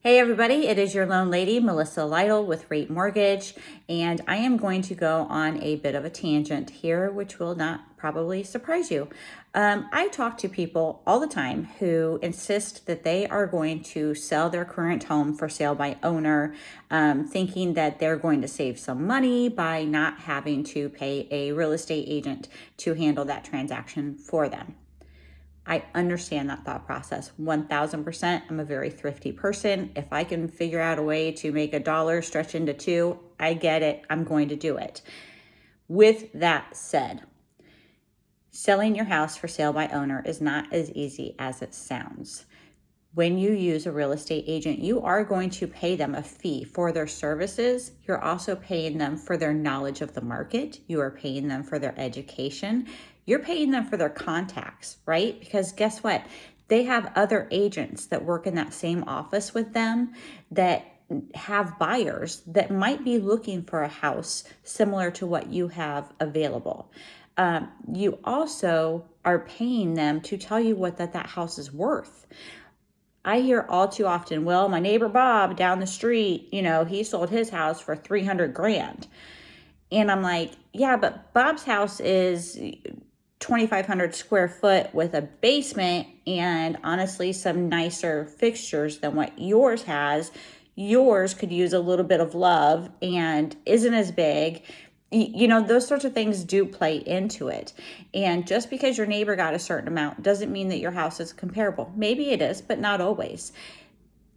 Hey everybody, it is your loan lady, Melissa Lytle with Rate Mortgage, and I am going to go on a bit of a tangent here, which will not probably surprise you. I talk to people all the time who insist that they are going to sell their current home for sale by owner, thinking that they're going to save some money by not having to pay a real estate agent to handle that transaction for them. I understand that thought process 1000%. I'm a very thrifty person. If I can figure out a way to make $1 stretch into two, I get it. I'm going to do it. With that said, selling your house for sale by owner is not as easy as it sounds. When you use a real estate agent, you are going to pay them a fee for their services. You're also paying them for their knowledge of the market. You are paying them for their education. You're paying them for their contacts, right? Because guess what? They have other agents that work in that same office with them that have buyers that might be looking for a house similar to what you have available. You also are paying them to tell you what that house is worth. I hear all too often, well, my neighbor Bob down the street, he sold his house for 300 grand. And I'm like, yeah, but Bob's house is 2,500 square foot with a basement and honestly some nicer fixtures than what yours has. Yours could use a little bit of love and isn't as big. Those sorts of things do play into it. And just because your neighbor got a certain amount doesn't mean that your house is comparable. Maybe it is, but not always.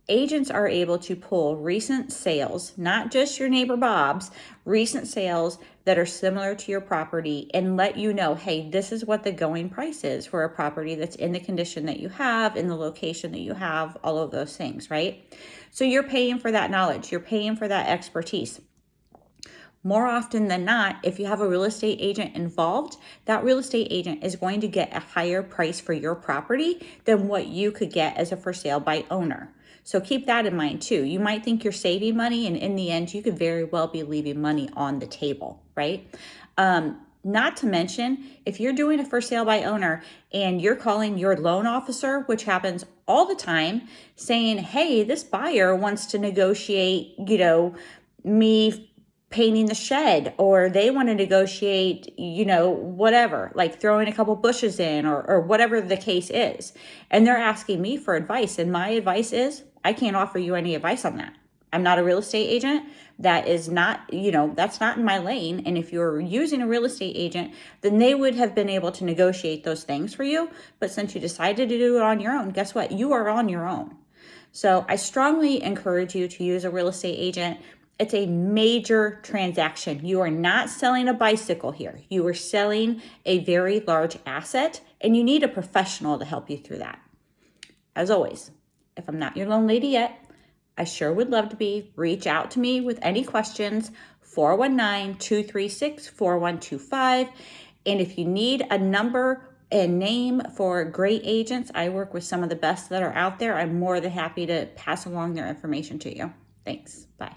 Agents are able to pull recent sales, not just your neighbor Bob's, recent sales that are similar to your property and let you know, hey, this is what the going price is for a property that's in the condition that you have, in the location that you have, all of those things, right? So you're paying for that knowledge. You're paying for that expertise. More often than not, if you have a real estate agent involved, that real estate agent is going to get a higher price for your property than what you could get as a for sale by owner. So keep that in mind too. You might think you're saving money, and in the end, you could very well be leaving money on the table, right? Not to mention, if you're doing a for sale by owner and you're calling your loan officer, which happens all the time, saying, hey, this buyer wants to negotiate, me painting the shed, or they want to negotiate, whatever, like throwing a couple bushes in or whatever the case is. And they're asking me for advice. And my advice is, I can't offer you any advice on that. I'm not a real estate agent. That is not, that's not in my lane. And if you're using a real estate agent, then they would have been able to negotiate those things for you. But since you decided to do it on your own, guess what? You are on your own. So I strongly encourage you to use a real estate agent. It's a major transaction. You are not selling a bicycle here. You are selling a very large asset, and you need a professional to help you through that. As always, if I'm not your loan lady yet, I sure would love to be. Reach out to me with any questions, 419-236-4125. And if you need a number and name for great agents, I work with some of the best that are out there. I'm more than happy to pass along their information to you. Thanks. Bye.